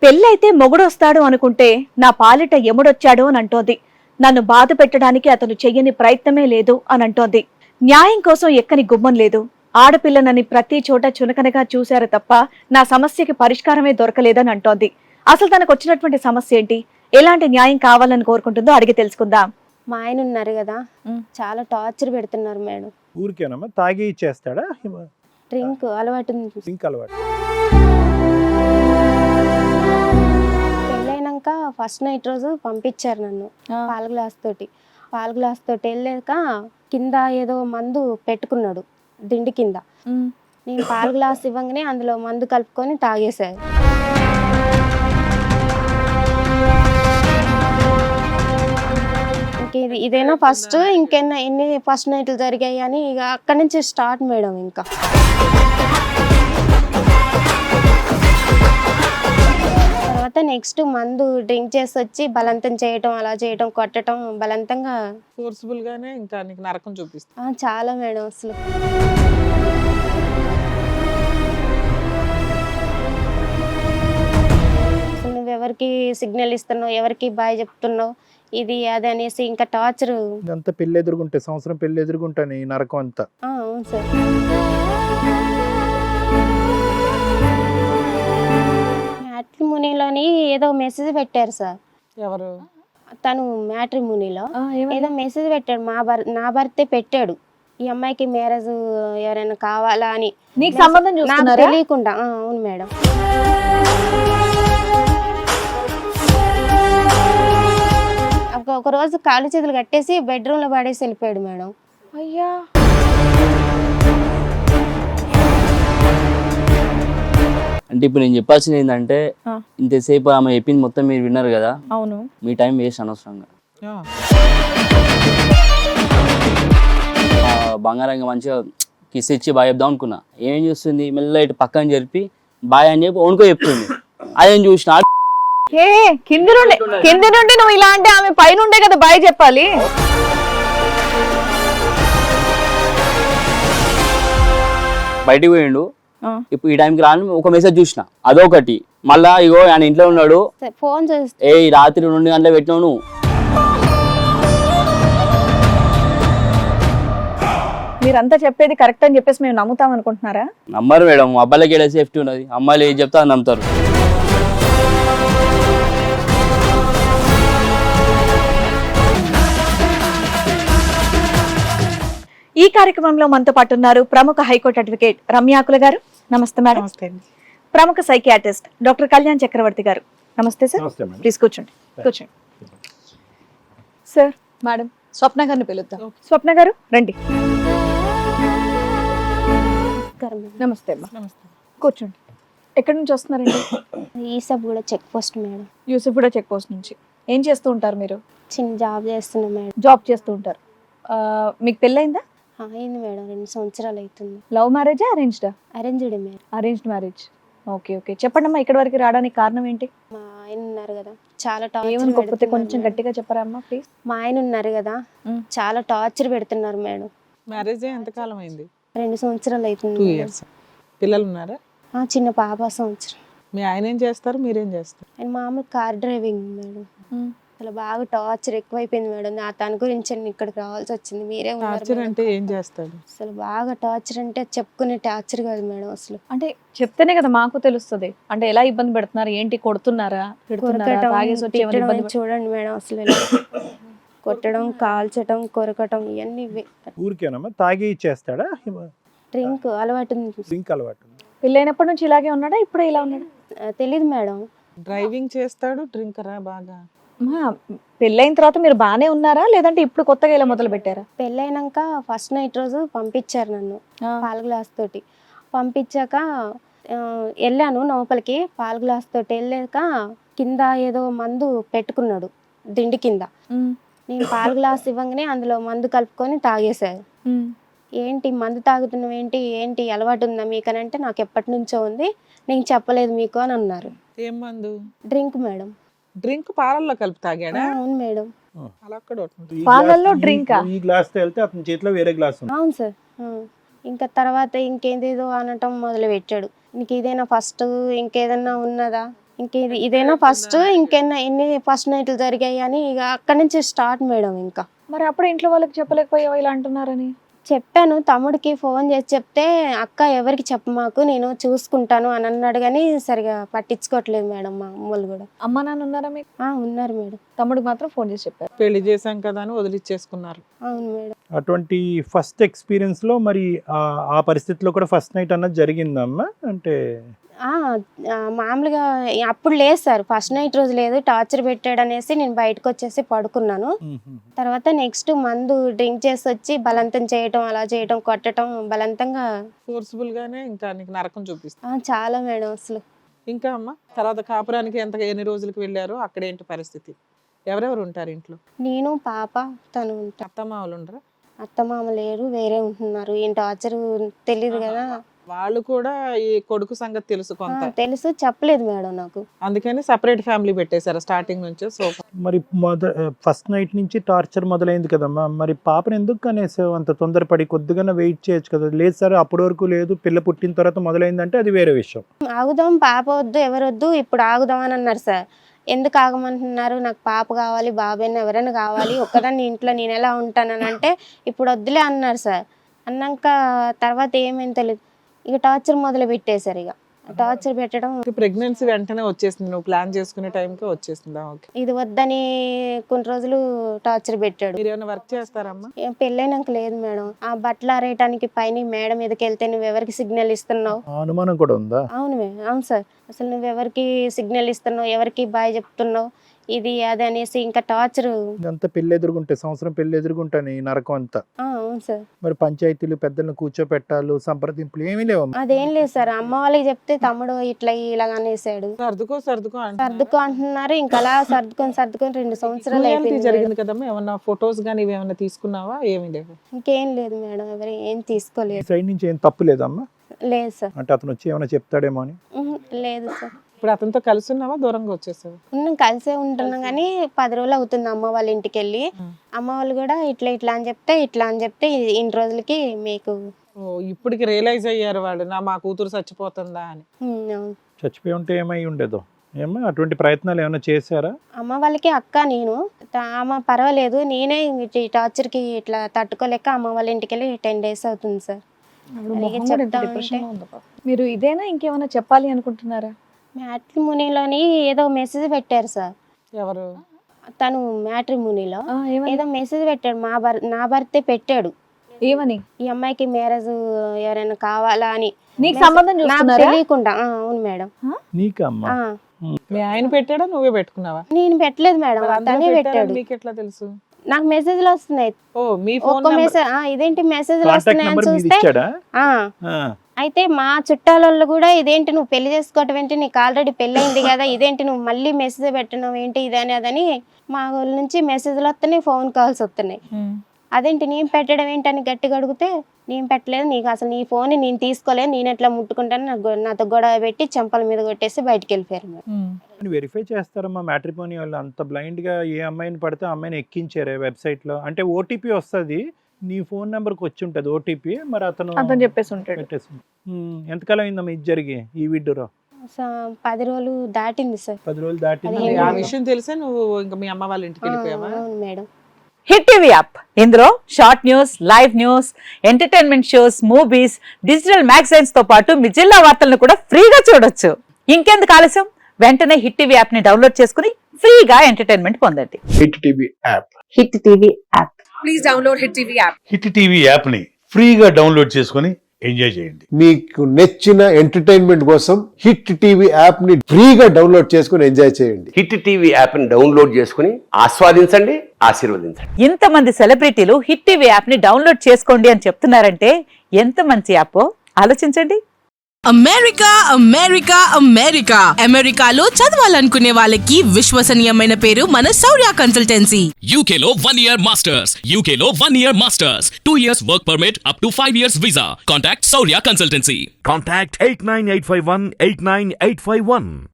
పెళ్ళైతే మొగుడొస్తాడు అనుకుంటే నా పాలిట ఎముడొచ్చాడు అని అంటోంది. నన్ను బాధ పెట్టడానికి అతను చెయ్యని ప్రయత్నమే లేదు అని అంటోంది. న్యాయం కోసం ఎక్కని గుమ్మం లేదు. ఆడపిల్లనని ప్రతి చోట చునకనగా చూశారు తప్ప నా సమస్యకి పరిష్కారమే దొరకలేదని అంటోంది. అసలు తనకు వచ్చినటువంటి సమస్య ఏంటి, ఎలాంటి న్యాయం కావాలని కోరుకుంటుందో అడిగి తెలుసుకుందాం. మా ఆయన ఉన్నారు కదా, చాలా టార్చర్ పెడుతున్నారు మేడం. ఊరికేనమ్మా తాగి ఇచ్చేస్తాడా? డ్రింక్ అలవాటు ఉంది. డ్రింక్ అలవాటు. పెళ్ళైనాక ఫస్ట్ నైట్ రోజు పంపించారు నన్ను పాల గ్లాస్ తోటి వెళ్ళాక కింద ఏదో మందు పెట్టుకున్నాడు దిండి కింద. నేను పాల గ్లాస్ ఇవ్వగానే అందులో మందు కలుపుకొని తాగేశారు. ఇదేనా ఫస్ట్, ఎన్ని ఫస్ట్ నైట్లు జరిగాయి అని ఇక అక్కడి నుంచి స్టార్ట్ మేడం. ఇంకా తర్వాత నెక్స్ట్ మందు డ్రింక్ చేసి వచ్చి బలవంతం చేయటం, అలా చేయటం, కొట్టడం, బలవంతంగా ఫోర్స్ఫుల్ గానే ఇంకా నీకు నరకం చూపిస్తా. చాలా మేడం. అసలు నువ్వెవరికి సిగ్నల్ ఇస్తున్నావు, ఎవరికి బాయ్ చెప్తున్నావు, ఇది అది అనేసి ఇంకా టార్చర్. అంతా పెళ్లి ఎదుర్కొంటే సంవత్సరం పెళ్లి ఎదుర్కొంటాను ఈ నరకం అంతా. అవును సార్. మ్యాట్రిమోనీలోని ఏదో మెసేజ్ పెట్టారు సార్. ఎవరు? తను మ్యాట్రిమోనీలో ఏదో మెసేజ్ పెట్టాడు. నా భర్తే పెట్టాడు, ఈ అమ్మాయికి మ్యారేజ్ ఎవరైనా కావాలా అని. నీకు సంబంధం నాకు చూస్తున్నారా? తెలియకుండా. అవును మేడం. ఒక రోజు కాలు చేతులు కట్టేసి బెడ్రూమ్ లో పడేసి వెళ్ళిపోయాడు మేడం. అయ్యా, అంటే ఇప్పుడు నేను చెప్పాల్సింది ఏంటంటే, ఇంతసేపు ఆమె చెప్పింది మొత్తం మీరు విన్నారు కదా. అవును. మీ టైం వేస్ట్ అనవసరంగా. బంగారంగా మంచిగా కిస్ ఇచ్చి బాయ్ చెప్దాం అనుకున్నా. ఏం చూస్తుంది, మెల్ల ఇటు పక్కన జరిపి బాయ్ అని చెప్పి ఓనుకో చెప్తుంది. అదేం చూసిన కింది నుండి నువ్వు ఇలా అంటే ఆమె పైనుండే కదా బాయ్ చెప్పాలి. బయటికి పోయిండు. ఇప్పుడు ఈ టైంకి రాను ఒక మెసేజ్ చూసిన, అదొకటి. మళ్ళా ఇగో ఆయన ఇంట్లో ఉన్నాడు, ఫోన్ చేస్తే ఏ రాత్రి 2 గంటలకు పెట్టినావు నువ్వు. మీరంతా చెప్పేది కరెక్ట్ అని చెప్పేసి మేము నమ్ముతాం అనుకుంటున్నారా? నమ్మరు మేడం, అబ్బాయిలకి ఏడా సేఫ్టీ ఉన్నది, అమ్మాయిలు ఏం చెప్తా నమ్ముతారు. ఈ కార్యక్రమంలో మనతో పాటు ఉన్నారు ప్రముఖ హైకోర్టు అడ్వకేట్ రమ్యాకుల గారు. నమస్తే మేడం. ప్రముఖ సైకియాట్రిస్ట్ డాక్టర్ కళ్యాణ్ చక్రవర్తి గారు. నమస్తే సార్. ప్లీజ్ కూర్చోండి. సార్, మేడం స్వప్న గారిని పిలుద్దాం. స్వప్న గారు రండి. నమస్తే అమ్మా, కూర్చోండి. ఎక్కడి నుంచి వస్తున్నారండి? Yousufguda check post madam. Yousufguda check post నుంచి. ఏం చేస్తూ ఉంటారు మీరు? చిన్న జాబ్ చేస్తున్నా మేడం. జాబ్ చేస్తూ ఉంటారు. మీకు పెళ్ళైందా? అయింది మేడం, 2 సంవత్సరాలు అవుతుంది. లవ్ మ్యారేజా, అరేంజ్డా? Arranged madam. Arranged marriage. Okay okay. చెప్పండి అమ్మా, ఇక్కడ వరకు రావడానికి కారణం ఏంటి? మా ఆయన ఉన్నారు కదా, చాలా ఏమనుకోకపోతే కొంచెం గట్టిగా చెప్పరా అమ్మా ప్లీజ్. మా ఆయన ఉన్నారు కదా, చాలా టార్చర్ పెడుతున్నారు మేడం. మ్యారేజ్ ఎంతకాలం అయింది? 2 సంవత్సరాలు అవుతుంది. 2 years. పిల్లలు ఉన్నారా? చిన్న పాప సంవత్సరం. మీ ఆయన ఏం చేస్తారు, మీరేం చేస్తారు? ఆయన మామూలు కార్ డ్రైవింగ్ మేడం. అసలు బాగా టార్చర్ ఎక్కువైపోయింది మేడం. తన గురించి ఇక్కడికి రావాల్సి వచ్చింది. మీరే టార్చర్ అంటే ఏం చేస్తాడు? అసలు బాగా టార్చర్ అంటే చెప్పుకునే టార్చర్ కాదు మేడం. అసలు అంటే చెప్తేనే కదా మాకు తెలుస్తుంది. అంటే ఎలా ఇబ్బంది పెడుతున్నారు, ఏంటి, కొడుతున్నారా, చూడండి మేడం. అసలు ఎలా కొట్టడం, కాల్చడం, కొరకటం, ఇవన్నీ. ఊరికేనమ్మా తాగి ఇచ్చేస్తాడా? డ్రింక్ అలవాటు ఉంది. డ్రింక్ అలవాటు. పెళ్ళైనప్పటి నుంచి ఇలాగే ఉన్నాడా, ఇప్పుడే ఇలా ఉన్నాడా? తెలీదు మేడం. డ్రైవింగ్ చేస్తాడు, డ్రింకరా బాగా? పెళ్ళైన తర్వాత మీరు బానే ఉన్నారా, లేదంటే ఇప్పుడు కొత్తగా ఇలా మొదలు పెట్టారా? పెళ్ళైనాక ఫస్ట్ నైట్ రోజు పంపించారు నన్ను పాల గ్లాస్ తోటి. పంపించాక వెళ్ళాను లోపలికి. పాల గ్లాస్ తోటి వెళ్ళాక కింద ఏదో మందు పెట్టుకున్నాడు దిండి కింద. నేను పాల గ్లాస్ ఇవ్వగానే అందులో మందు కలుపుకొని తాగేశారు. ఏంటి మందు తాగుతున్నావు, ఏంటి అలవాటు ఉందా మీకు అని అంటే, నాకు ఎప్పటి నుంచో ఉంది, నేను చెప్పలేదు మీకు అని అన్నారు. ఏం మందు? Drink madam. డ్రింక్ పాలల్లో కలిపి తాగాడా? అవును మేడం. అలా కూడా పాలల్లో డ్రింక్? ఈ గ్లాస్ తో వెళ్తే అతని చేతిలో వేరే గ్లాస్ ఉంది. అవును సార్. ఇంకా తర్వాత ఇంకేదేదో అనటం మొదలు పెట్టాడు. నీకు ఇదేనా ఫస్ట్, ఇంకేదన్నా ఉన్నదా, ఇంక ఇదేనా ఫస్ట్, ఇంకెన్న ఎన్ని ఫస్ట్ నైట్లు జరిగాయి అని ఇక అక్కడి నుంచి స్టార్ట్ మేడం. ఇంకా మరి అప్పుడు ఇంట్లో వాళ్ళకి చెప్పలేకపోయావా ఇలా అంటున్నారని? చెప్పాను, తమ్ముడికి ఫోన్ చేసి చెప్తే అక్క ఎవరికి చెప్పమాకు నేను చూసుకుంటాను అని అన్నాడు, కానీ సరిగా పట్టించుకోవట్లేదు మేడం. మా అమ్మలు కూడా. అమ్మ నాన్న ఉన్నారా మీకు? ఉన్నారు మేడం. తమ్ముడికి మాత్రం ఫోన్ చేసి చెప్పారు. పెళ్లి చేశాం కదా అని వదిలిచ్చేసుకున్నారు. అవును మేడం. అటువంటి ఫస్ట్ ఎక్స్పీరియన్స్ లో మరి ఆ పరిస్థితిలో కూడా ఫస్ట్ నైట్ అన్నది జరిగిందమ్మా? అంటే మామూలుగా అప్పుడు లేదు సార్, ఫస్ట్ నైట్ రోజు లేదు, టార్చర్ పెట్టాడు అనేసి నేను బయటకు వచ్చేసి పడుకున్నాను. తర్వాత నెక్స్ట్ మందు డ్రింక్ చేసి వచ్చి బలవంతం చేయటం, అలా చేయటం, కొట్టడం, బలవంతంగా ఫోర్స్ఫుల్ గానే ఇంకా నీకు నరకం చూపిస్తా. చాలా మేడం అసలు. ఇంకా అమ్మ తర్వాత కాపురానికి ఎన్ని రోజులకు వెళ్ళారో అక్కడ ఏంటి పరిస్థితి? ఎవరెవరు ఉంటారు ఇంట్లో? నేను, పాప, తను ఉంటా. అత్తమామలు ఉండరా? అత్తమామ లేరు, వేరే ఉంటున్నారు. ఏం టార్చర్ తెలియదు కదా. వాళ్ళు కూడా ఈ కొడుకు సంగతి తెలుసు కొంత. తెలుసు, చెప్పలేదు మేడం నాకు. అందుకని సపరేట్ ఫ్యామిలీ పెట్టేశారు స్టార్టింగ్ నుంచి. సో మరి ఫస్ట్ నైట్ నుంచి టార్చర్ మొదలైంది కదమ్మా, మరి పాపను ఎందుకు కనేసావు అంత తొందరపడి? కొద్దిగా వెయిట్ చేయొచ్చు కదా. లేదు సార్ అప్పటి వరకు లేదు, పిల్ల పుట్టిన తర్వాత మొదలైందంటే అది వేరే విషయం. ఆగుదాం, పాప వద్దు, ఎవరొద్దు, ఇప్పుడు ఆగుదాం అని అన్నారు సార్. ఎందుకు ఆగమంటున్నారు? నాకు పాప కావాలి, బాబాయ్ని ఎవరైనా కావాలి, ఒక్కదాన్ని ఇంట్లో నేను ఎలా ఉంటానని అంటే ఇప్పుడు వద్దులే అన్నారు సార్. అన్నాక తర్వాత ఏమైంది తెలియదు, ఇక టార్చర్ మొదలు పెట్టేశారు. ఇక టార్చర్ పెట్టడం, ప్రెగ్నెన్సీ వెంటనే వచ్చేసింది, నువ్వు ప్లాన్ చేసుకునే టైంకి వచ్చేసిందా? ఓకే. ఇది వద్దని కొన్ని రోజులు టార్చర్ పెట్టాడు. మీరు ఏమైనా వర్క్ చేస్తారమ్మా? పెళ్ళైనాక లేదు మేడం. ఆ బట్టలు ఆరేయటానికి పైన మేడం మీదకి వెళ్తే నువ్వు ఎవరికి సిగ్నల్ ఇస్తున్నావు? అనుమానం కూడా ఉందా? అవును సార్. అసలు నువ్వు ఎవరికి సిగ్నల్ ఇస్తున్నావు, ఎవరికి బాయ్ చెప్తున్నావు, ఇది అది అనేసి ఇంకా టార్చర్. ఇదంతా పెళ్లి ఎదురుగుంటే, సంవత్సరం పెళ్లి ఎదురుగుంటాను ఈ నరకం అంతా. అవును సార్. మరి పంచాయతీలు పెద్దలను కూర్చోపెట్టాలు, సంప్రదింపులు ఏమీ లేవు? అదేం లేదు సార్. అమ్మ వాళ్ళకి చెప్తే తమ్ముడు ఇట్లా ఇలాగ అనేసాడు. సర్దుకో అంటున్నారు. ఇంకా అలా సర్దుకొని 2 సంవత్సరాలు అయిపోయింది. జరిగింది కదమ్మా. ఏమన్నా ఫొటోస్ గానీ ఏమన్నా తీసుకున్నావా? ఏమీ లేవు. ఇంకేం లేదు మేడం, ఎవరు ఏం తీసుకోలేదు. సైడ్ నుంచి ఏం తప్పు లేదమ్మా? లేదు సార్. అంటే అతను వచ్చి ఏమైనా చెప్తాడేమో అని? లేదు సార్. ఇప్పుడు అతనితో కలిసి ఉన్నావా, దూరంగా వచ్చేసావు? ఉన్నాం, కలిసే ఉంటున్నాం, కానీ 10 రోజులు అవుతుంది అమ్మ వాళ్ళ ఇంటికి వెళ్ళి. అమ్మ వాళ్ళు కూడా ఇట్లా అని చెప్తే ఇన్ని రోజులకి మీకు ఇప్పటికి రియలైజ్ అయ్యారు వాళ్ళు, మా కూతురు చచ్చిపోతుందా అని. చచ్చిపోయి ఉంటే ఏమై ఉండేదో ఏమో. అటువంటి ప్రయత్నాలు ఏమైనా చేశారా? అమ్మ వాళ్ళకి అక్క నేను, అమ్మ పర్వాలేదు, నేనే ఈ టార్చర్కి ఇట్లా తట్టుకోలేక అమ్మ వాళ్ళ ఇంటికి వెళ్ళి 10 days అవుతుంది సార్. మీరు ఇదేనా ఇంకేమైనా చెప్పాలి అనుకుంటున్నారా? మ్యాట్రిమోనీలోని ఏదో మెసేజ్ పెట్టారు సార్. ఎవరు? తను మ్యాట్రిమోనీలో ఏదో మెసేజ్ పెట్టాడు, నా భర్తే పెట్టాడు. ఏమని? ఈ అమ్మాయికి మ్యారేజ్ ఎవరైనా కావాలా అని. నీకు సంబంధం చూస్తున్నారా? తెలియకుండా. అవును మేడం. నీకమ్మా? మీ ఆయన పెట్టాడా, నువ్వే పెట్టుకున్నావా? నేను పెట్టలేదు మేడం, తనే పెట్టాడు. మీకు ఎట్లా తెలుసు? నాకు మెసేజ్లు వస్తున్నాయి. ఒక్క మెసేజ్, ఇదేంటి మెసేజ్లు వస్తున్నాయని చూస్తే, అయితే మా చుట్టాలలో కూడా ఇదేంటి నువ్వు పెళ్లి చేసుకోవటం ఏంటి, నీకు ఆల్రెడీ పెళ్ళయింది కదా, ఇదేంటి నువ్వు మళ్ళీ మెసేజ్ పెట్టడం ఏంటి, ఇదని అదని మా వాళ్ళ నుంచి మెసేజ్లు వస్తున్నాయి, ఫోన్ కాల్స్ వస్తున్నాయి. అదేంటి నేను పెట్టడం ఏంటని గట్టిగా అడిగితే, నేను పెట్టలేదు, నీకు అసలు నీ ఫోన్ నేను తీసుకోలేదు, నేను ఎట్లా ముట్టుకుంటాను, నాతో గొడవ పెట్టి చెంపల మీద కొట్టేసి బయటకు వెళ్ళిపోయారు. వెరిఫై చేస్తారమ్మా మ్యాట్రిమోనీ వాళ్ళు? అంత బ్లైండ్ గా ఏ అమ్మాయిని పడితే ఆ అమ్మాయిని ఎక్కించారే వెబ్సైట్ లో? అంటే ఓటీపీ వస్తుంది, నీ ఫోన్ నెంబర్కి వచ్చి ఉంటుంది ఓటీపీ, మరి అతను చెప్పేసి ఉంటాడు. ఎంతకాలం అయిందమ్మా ఇది జరిగి ఈ వీడియోలో? 10 రోజులు దాటింది సార్. 10 రోజులు దాటింది. ఆ విషయం తెలిసే నువ్వు ఇంకా మీ అమ్మ వాళ్ళ ఇంటికి వెళ్ళిపోయావా? అవును మేడం. హిట్ టీవీ యాప్, ఇందులో short news, live news, entertainment shows, movies, digital magazines తో పాటు మీ జిల్లా వార్తలను కూడా ఫ్రీగా చూడొచ్చు. ఇంకెందుకు ఆలస్యం, వెంటనే హిట్ టీవీ యాప్ ని డౌన్లోడ్ చేసుకుని ఫ్రీగా ఎంటర్టైన్మెంట్ పొందండి. Hit TV app. Hit TV app. Please download hit TV app. Hit TV app ని ఫ్రీగా డౌన్లోడ్ చేసుకుని ఎంజాయ్ చేయండి. మీకు నచ్చిన ఎంటర్టైన్మెంట్ కోసం హిట్ టీవీ యాప్ ని ఫ్రీగా డౌన్లోడ్ చేసుకుని ఎంజాయ్ చేయండి. హిట్ టీవీ యాప్ ని డౌన్లోడ్ చేసుకుని ఆస్వాదించండి, ఆశీర్వదించండి. ఇంతమంది సెలబ్రిటీలు హిట్ టీవీ యాప్ ని డౌన్లోడ్ చేసుకోండి అని చెప్తున్నారంటే ఎంత మంచి యాప్ ఆలోచించండి. అమెరికా అమెరికా అమెరికా అమెరికాలో చదవాలనుకునే వాళ్ళకి విశ్వసనీయమైన పేరు మన శౌర్య కన్సల్టెన్సీ. UK లో 1 year masters. UK లో 1 year masters. 2 years work permit up to 5 years visa. Contact Shaurya Consultancy. Contact 89851 89851.